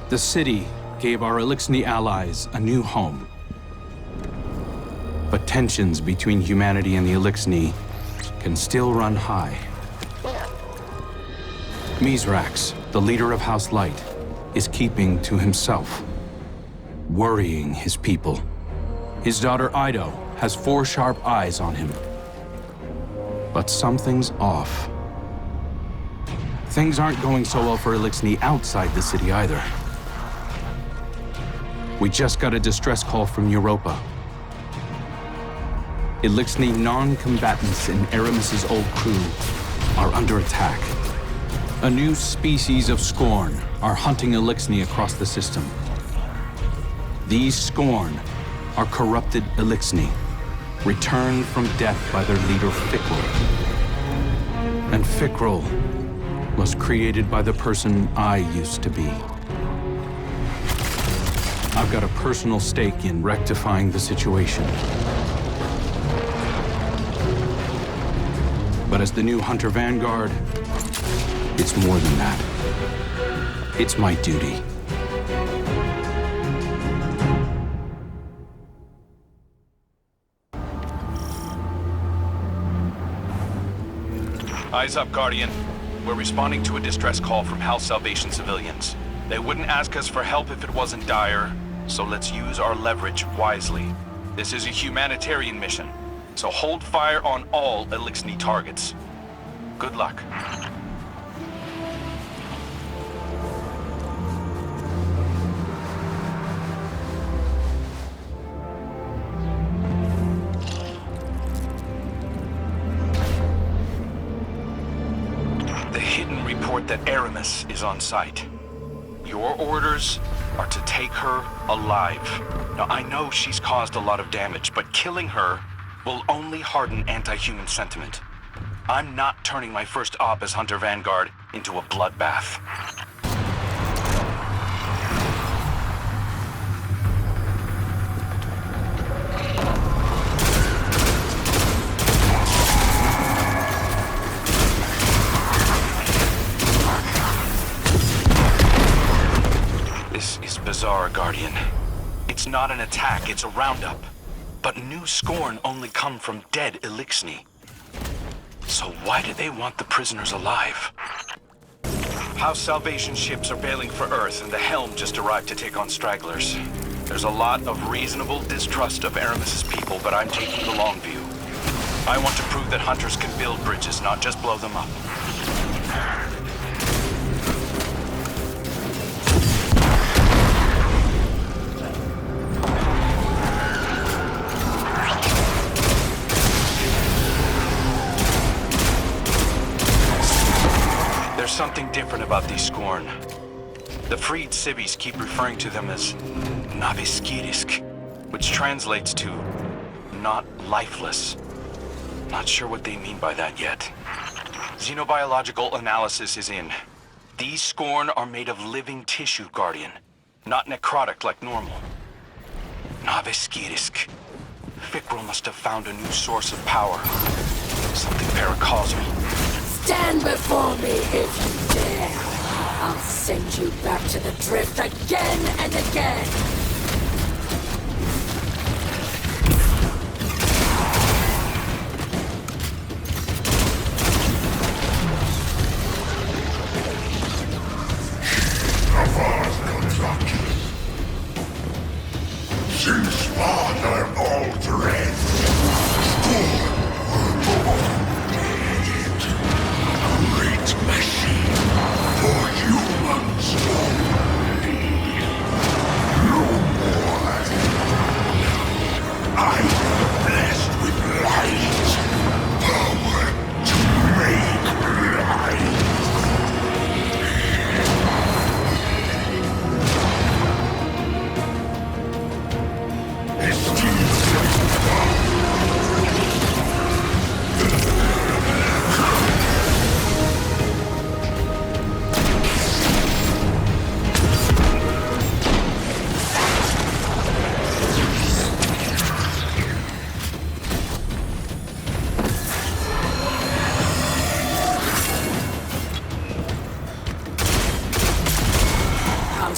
The city gave our Elixni allies a new home. But tensions between humanity and the Elixni can still run high. Mizrax, the leader of House Light, is keeping to himself, worrying his people. His daughter Ido has 4 sharp eyes on him. But something's off. Things aren't going so well for Elixni outside the city either. We just got a distress call from Europa. Elixni non-combatants in Aramis's old crew are under attack. A new species of Scorn are hunting Elixni across the system. These Scorn are corrupted Elixni, returned from death by their leader Fikrul. And Fikrul was created by the person I used to be. I've got a personal stake in rectifying the situation. But as the new Hunter Vanguard, it's more than that. It's my duty. Eyes up, Guardian. We're responding to a distress call from House Salvation civilians. They wouldn't ask us for help if it wasn't dire, so let's use our leverage wisely. This is a humanitarian mission, so hold fire on all Elixni targets. Good luck. The hidden report that Aramis is on site. Your orders are to take her alive. Now, I know she's caused a lot of damage, but killing her will only harden anti-human sentiment. I'm not turning my first op as Hunter Vanguard into a bloodbath. This is bizarre, Guardian. It's not an attack, it's a roundup. But new Scorn only come from dead Elixni. So why do they want the prisoners alive? House Salvation ships are bailing for Earth, and the Helm just arrived to take on stragglers. There's a lot of reasonable distrust of Aramis's people, but I'm taking the long view. I want to prove that hunters can build bridges, not just blow them up. There's something different about these Scorn. The freed civvies keep referring to them as Naviskirisk, which translates to not lifeless. Not sure what they mean by that yet. Xenobiological analysis is in. These Scorn are made of living tissue, Guardian, not necrotic like normal. Naviskirisk. Fikrul must have found a new source of power. Something paracausal. Stand before me if you dare! I'll send you back to the drift again and again! Since father Aldred, great machine for humans only.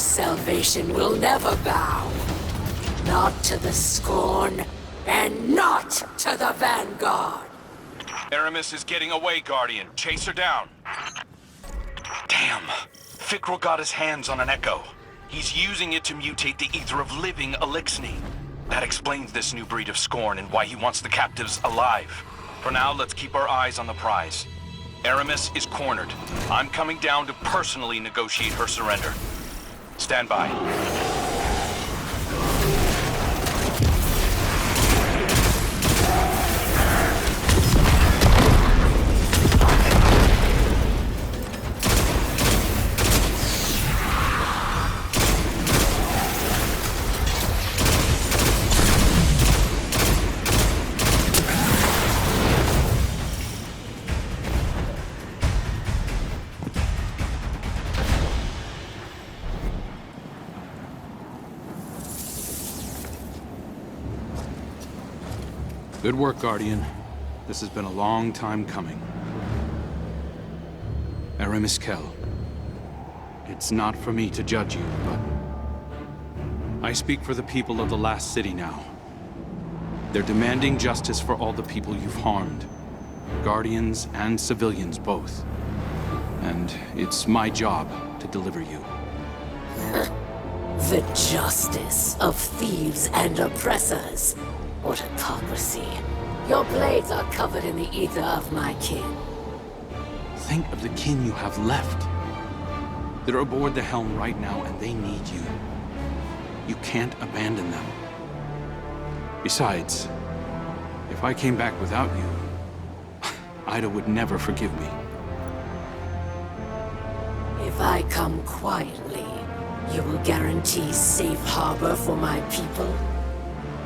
House Salvation will never bow. Not to the Scorn, and not to the Vanguard. Aramis is getting away, Guardian. Chase her down. Damn. Fikril got his hands on an echo. He's using it to mutate the ether of living Elixni. That explains this new breed of Scorn and why he wants the captives alive. For now, let's keep our eyes on the prize. Aramis is cornered. I'm coming down to personally negotiate her surrender. Stand by. Good work, Guardian. This has been a long time coming. Aramis Kell. It's not for me to judge you, but... I speak for the people of the last city now. They're demanding justice for all the people you've harmed. Guardians and civilians both. And it's my job to deliver you. The justice of thieves and oppressors. What hypocrisy. Your blades are covered in the ether of my kin. Think of the kin you have left. They're aboard the helm right now, and they need you. You can't abandon them. Besides, if I came back without you, Ida would never forgive me. If I come quietly, you will guarantee safe harbor for my people?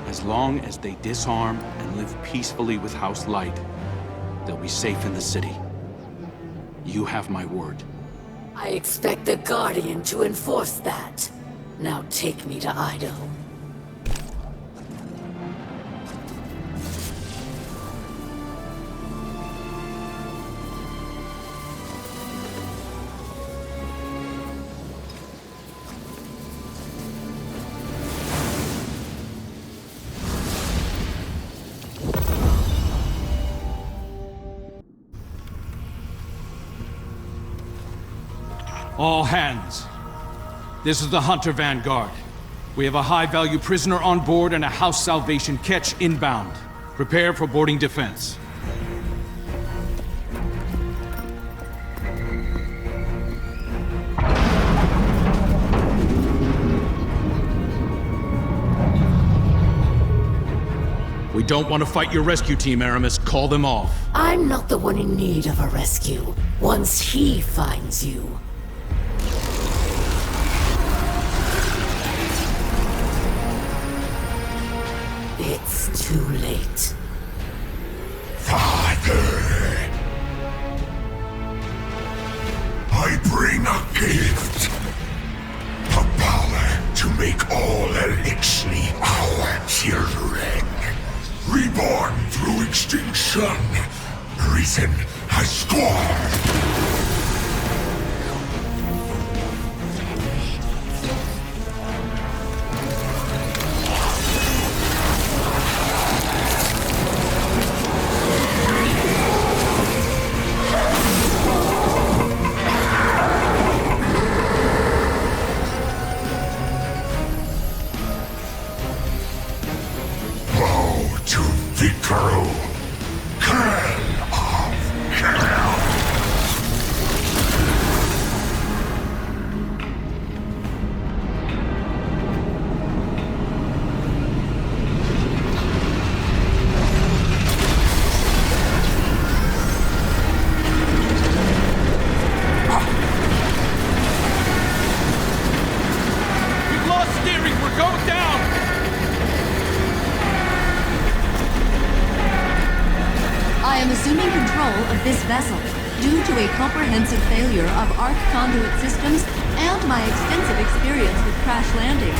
As long as they disarm and live peacefully with House Light, they'll be safe in the city. You have my word. I expect the Guardian to enforce that. Now take me to Ido. All hands. This is the Hunter Vanguard. We have a high-value prisoner on board and a House Salvation catch inbound. Prepare for boarding defense. We don't want to fight your rescue team, Aramis. Call them off. I'm not the one in need of a rescue. Once he finds you. It's too late. Father, I bring a gift. The power to make all Elixni our children. Reborn through extinction, risen as Scorn. Assuming control of this vessel due to a comprehensive failure of arc conduit systems and my extensive experience with crash landings.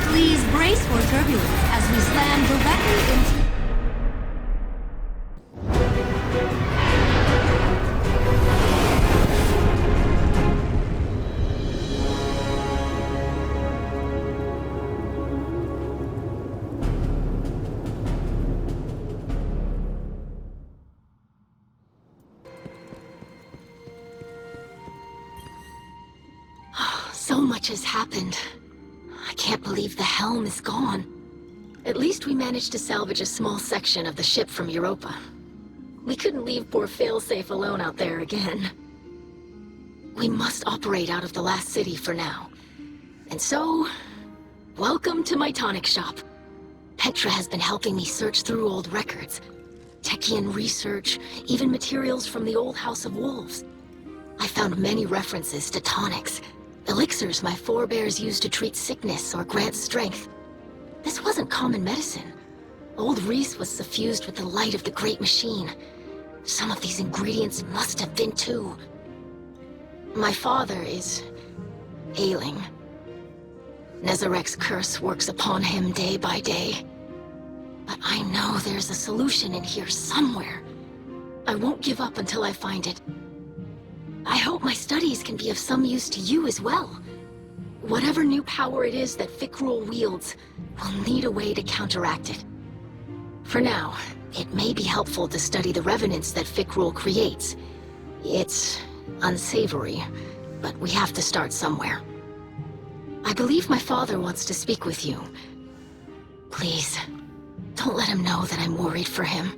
Please brace for turbulence as we slam directly into... So much has happened. I can't believe the helm is gone. At least we managed to salvage a small section of the ship from Europa. We couldn't leave poor Failsafe alone out there again. We must operate out of the last city for now. And so, welcome to my tonic shop. Petra has been helping me search through old records. Techian research, even materials from the old House of Wolves. I found many references to tonics, elixirs my forebears used to treat sickness or grant strength. This wasn't common medicine. Old Reese was suffused with the light of the Great Machine. Some of these ingredients must have been too. My father is ailing. Nezarek's curse works upon him day by day. But I know there's a solution in here somewhere. I won't give up until I find it. I hope my studies can be of some use to you as well. Whatever new power it is that Fikrul wields, we'll need a way to counteract it. For now, it may be helpful to study the revenants that Fikrul creates. It's unsavory, but we have to start somewhere. I believe my father wants to speak with you. Please, don't let him know that I'm worried for him.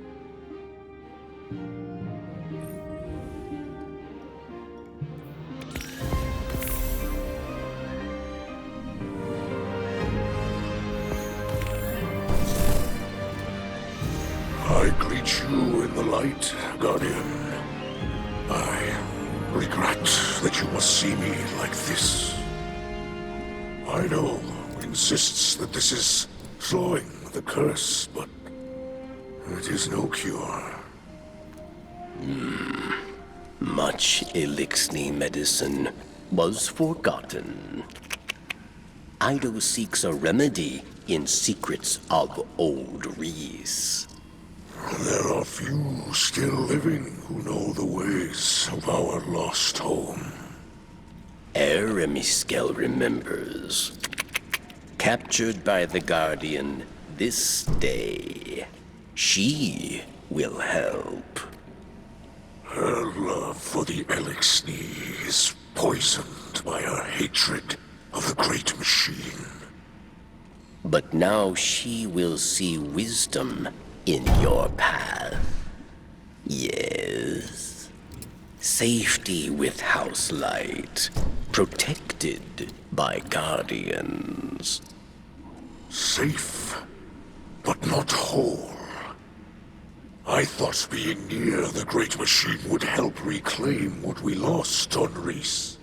I greet you in the light, Guardian. I regret that you must see me like this. Ido insists that this is slowing the curse, but it is no cure. Much Elixni medicine was forgotten. Ido seeks a remedy in secrets of old Reese. There are few still living who know the ways of our lost home. Eremiskel remembers. Captured by the Guardian this day, she will help. Her love for the Elixni is poisoned by her hatred of the Great Machine. But now she will see wisdom in your path. Yes. Safety with House Light, protected by Guardians. Safe, but not whole. I thought being near the Great Machine would help reclaim what we lost on Reese.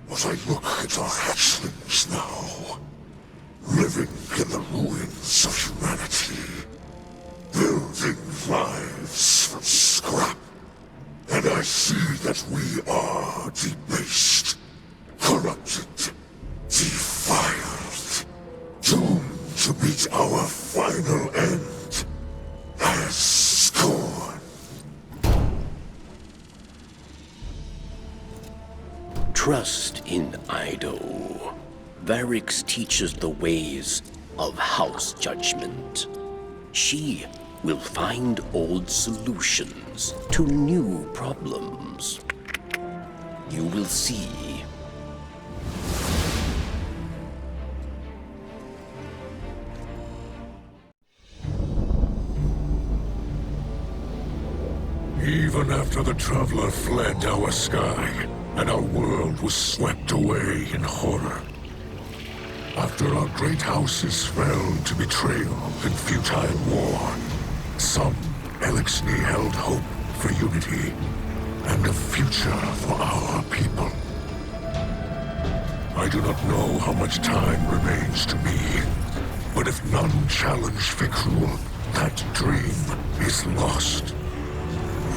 But I look at our hatchlings now, living in the ruins of humanity, building lives from scrap, and I see that we are debased, corrupted, defiled, doomed to meet our final end as scorn. Trust in Ido. Varix teaches the ways of House Judgment. She will find old solutions to new problems. You will see. Even after the Traveler fled our sky, and our world was swept away in horror. After our great houses fell to betrayal and futile war, some Elixni held hope for unity and a future for our people. I do not know how much time remains to me, but if none challenge Fikrul, that dream is lost.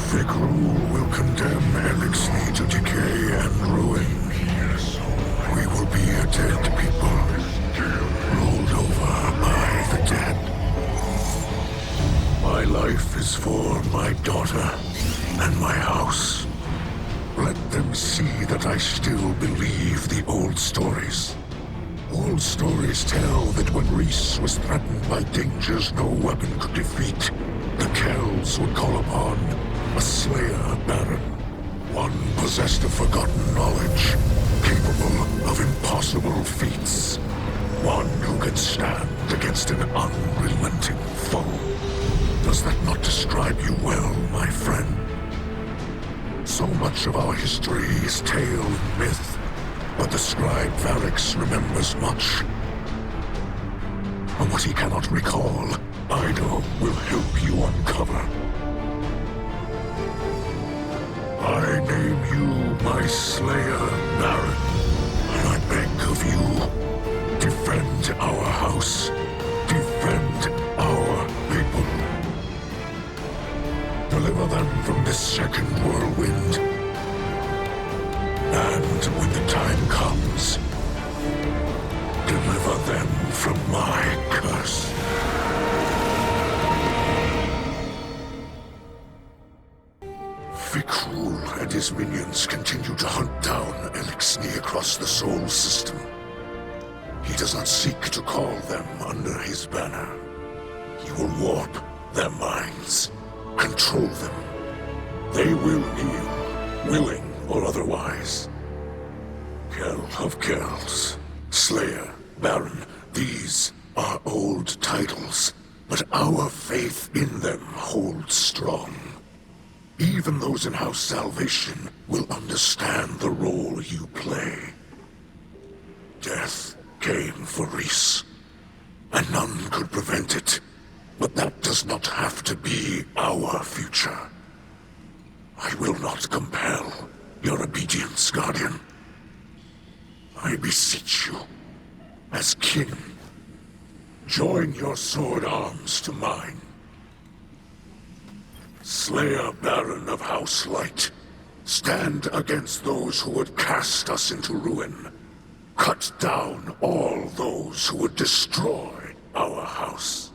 Fikrul will condemn Elixni to decay and ruin. We will be a dead people, rolled over by the dead. My life is for my daughter and my house. Let them see that I still believe the old stories. Old stories tell that when Reese was threatened by dangers no weapon could defeat, the Kells would call upon a Slayer Baron. One possessed of forgotten knowledge, capable of impossible feats. One who can stand against an unrelenting foe. Does that not describe you well, my friend? So much of our history is tale and myth, but the scribe Varix remembers much. And what he cannot recall, Ido will help you uncover. I name you my Slayer, Baron, and I beg of you, defend our house, defend our people. Deliver them from this second whirlwind. And when the time comes, deliver them from my curse. Fikrul and his minions continue to hunt down Elixni across the Soul System. He does not seek to call them under his banner. He will warp their minds, control them. They will kneel, willing or otherwise. Kell of Kells, Slayer, Baron, these are old titles, but our faith in them holds strong. Even those in House Salvation will understand the role you play. Death came for Reese, and none could prevent it. But that does not have to be our future. I will not compel your obedience, Guardian. I beseech you, as kin, join your sword arms to mine. Slayer Baron of House Light, stand against those who would cast us into ruin. Cut down all those who would destroy our house.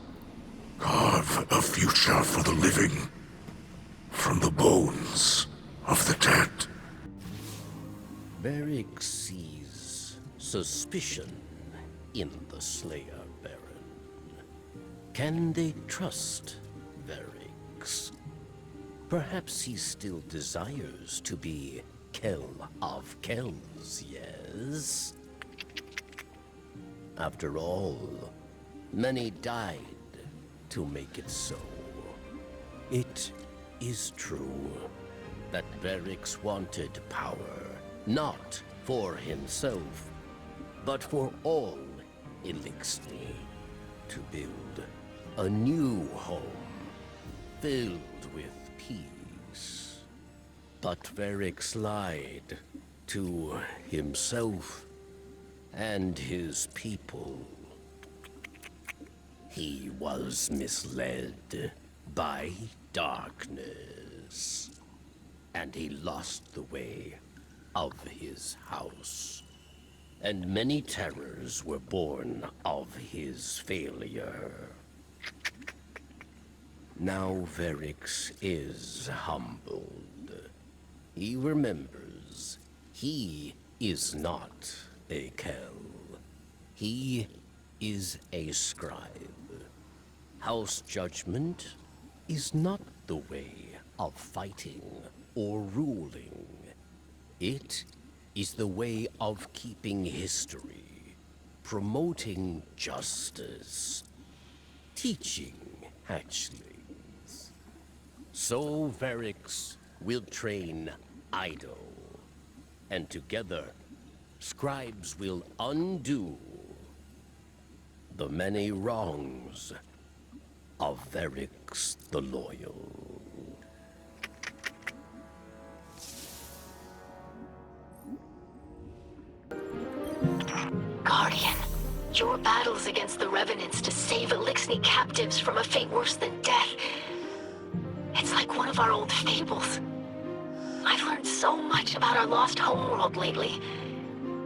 Carve a future for the living from the bones of the dead. Varix sees suspicion in the Slayer Baron. Can they trust Varix? Perhaps he still desires to be Kell of Kells, yes? After all, many died to make it so. It is true that Varix wanted power, not for himself, but for all Elixni, to build a new home filled with peace. But Varix lied to himself and his people. He was misled by darkness, and he lost the way of his house. And many terrors were born of his failure. Now Varix is humbled. He remembers he is not a Kell. He is a scribe. House judgment is not the way of fighting or ruling. It is the way of keeping history, promoting justice, teaching hatchlings. So Varix will train Ido, and together scribes will undo the many wrongs of Varix the Loyal. Guardian, your battles against the Revenants to save Elixni captives from a fate worse than death. It's like one of our old fables. I've learned so much about our lost homeworld lately.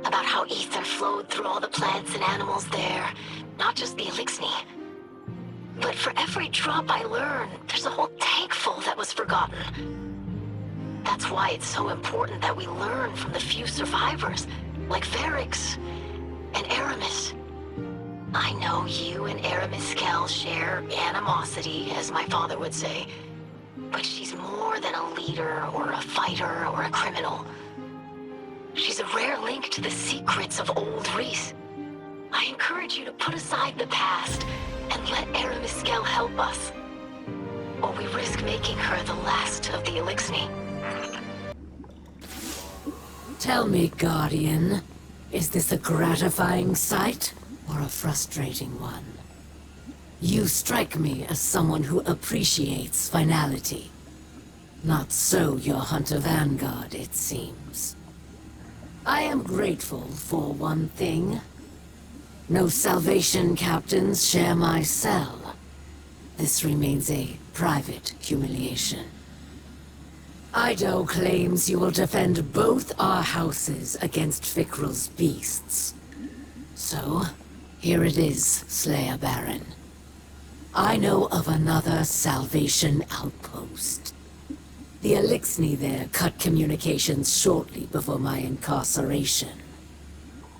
About how ether flowed through all the plants and animals there, not just the Elixni. But for every drop I learn, there's a whole tank full that was forgotten. That's why it's so important that we learn from the few survivors, like Varix and Aramis. I know you and Aramis Kell share animosity, as my father would say, but she's more more than a leader or a fighter or a criminal. She's a rare link to the secrets of old Reese. I encourage you to put aside the past and let Aramiskel help us, or we risk making her the last of the Elixni. Tell me, Guardian, is this a gratifying sight or a frustrating one? You strike me as someone who appreciates finality. Not so your Hunter Vanguard, it seems. I am grateful for one thing. No Salvation captains share my cell. This remains a private humiliation. Ido claims you will defend both our houses against Fikrul's beasts. So, here it is, Slayer Baron. I know of another Salvation outpost. The Elixni there cut communications shortly before my incarceration.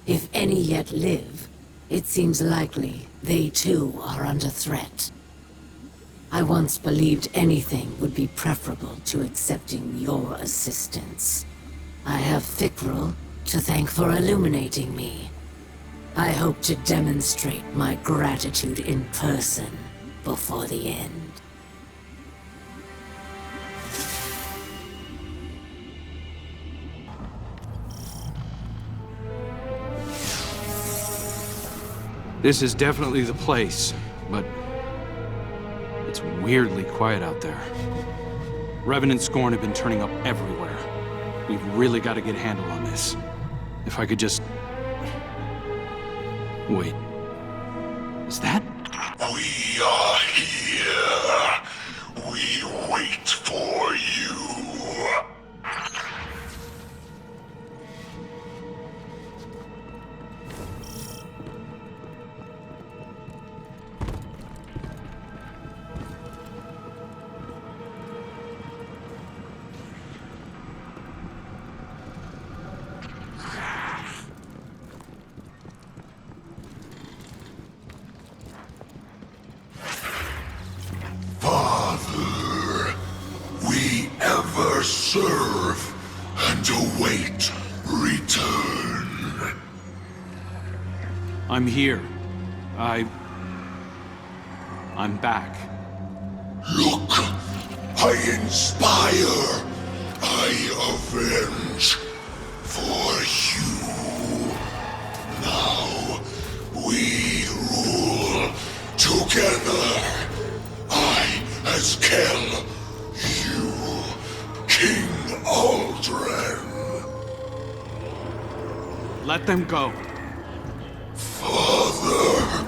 If any yet live, it seems likely they too are under threat. I once believed anything would be preferable to accepting your assistance. I have Fikrul to thank for illuminating me. I hope to demonstrate my gratitude in person before the end. This is definitely the place, but it's weirdly quiet out there. Revenant Scorn have been turning up everywhere. We've really got to get a handle on this. If I could just... Wait. Is that? We are here. We wait for you. Father, we ever serve and await return. I'm here. I'm back. Look, I inspire, I avenge for you. Now we rule together. I as Kel, you King Aldren. Let them go. Father.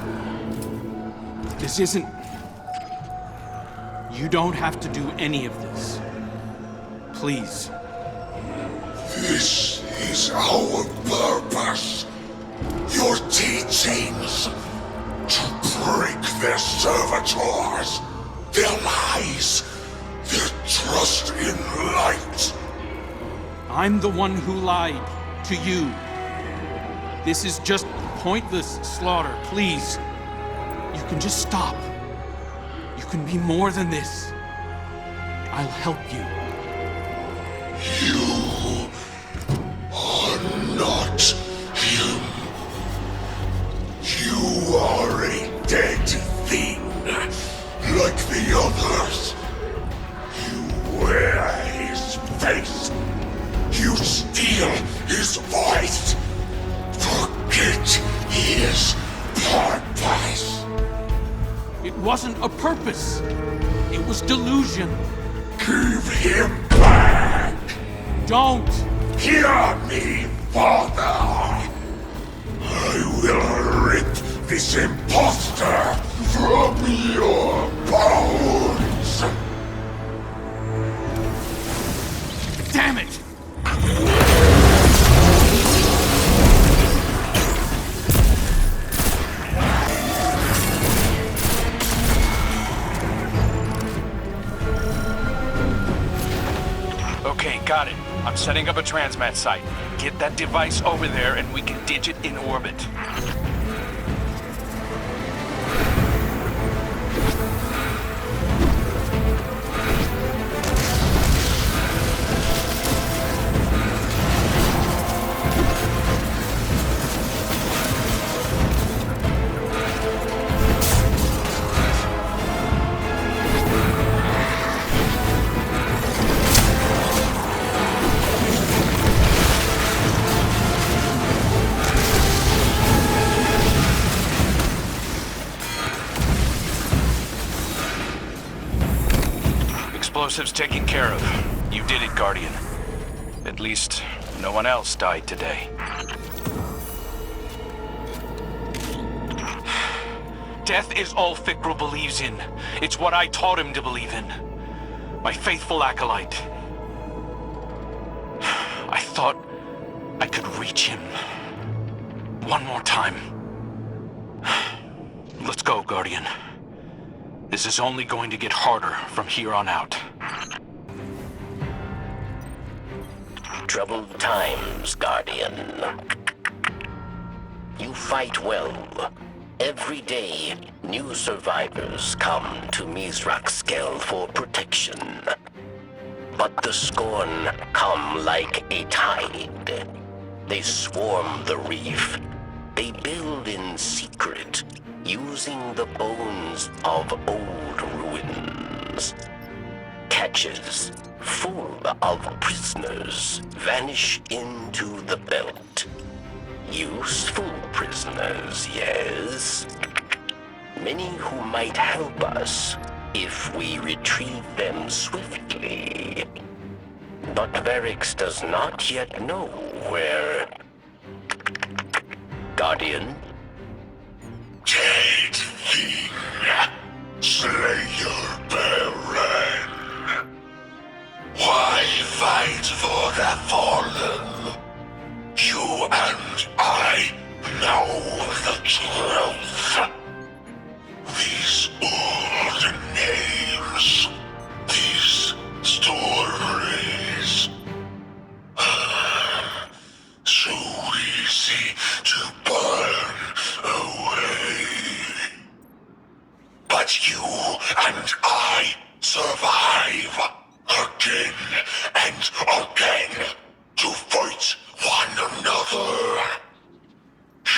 This isn't... You don't have to do any of this. Please. This is our purpose. Your teachings. To break their servitors. Their lies. Their trust in light. I'm the one who lied to you. This is just pointless slaughter, please. You can just stop. You can be more than this. I'll help you. You are not him. You are a dead thing, like the others. You wear his face. You steal his voice. Forget his purpose. It wasn't a purpose. It was delusion. Give him back. Don't! Hear me, Father. I will rip this impostor from your bones. Damn it! Okay, got it. I'm setting up a transmat site. Get that device over there and we can ditch it in orbit. explosives taken care of. You did it, Guardian. At least, no one else died today. Death is all Fikra believes in. It's what I taught him to believe in. My faithful acolyte. I thought I could reach him. One more time. Let's go, Guardian. This is only going to get harder from here on out. Troubled times, Guardian. You fight well. Every day, new survivors come to Mizraxkel for protection. But the Scorn come like a tide. They swarm the reef. They build in secret, using the bones of old ruins. Catches full of prisoners vanish into the belt. Useful prisoners, yes. Many who might help us if we retrieve them swiftly. But Varix does not yet know where... Guardian? Jade Thing, Slayer Baron. Why fight for the fallen? You and I know the truth. These old names, these stories, so easy to burn away. But you and I survive again and again to fight one another.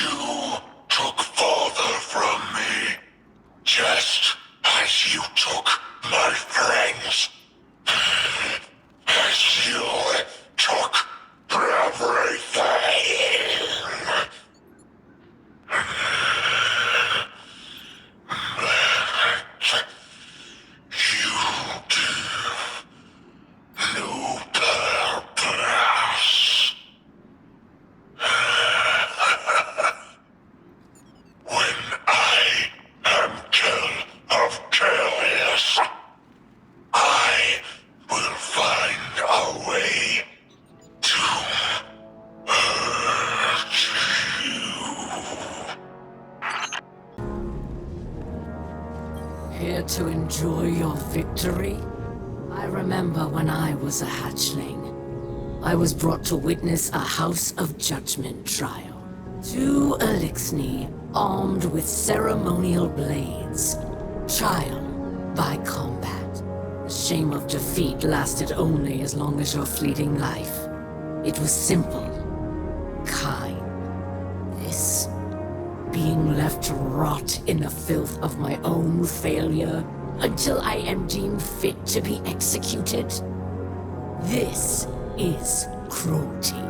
You took father from me, just as you took my friends. As you took everything. You give no purpose. When I am kill of chaos, I will find a way to hurt you. Here to enjoy your victory? I remember when I was a hatchling. I was brought to witness a House of Judgment trial. 2 Elixni, armed with ceremonial blades. Trial by combat. The shame of defeat lasted only as long as your fleeting life. It was simple. Kind. This... being left to rot in the filth of my own failure until I am deemed fit to be executed. This is cruelty.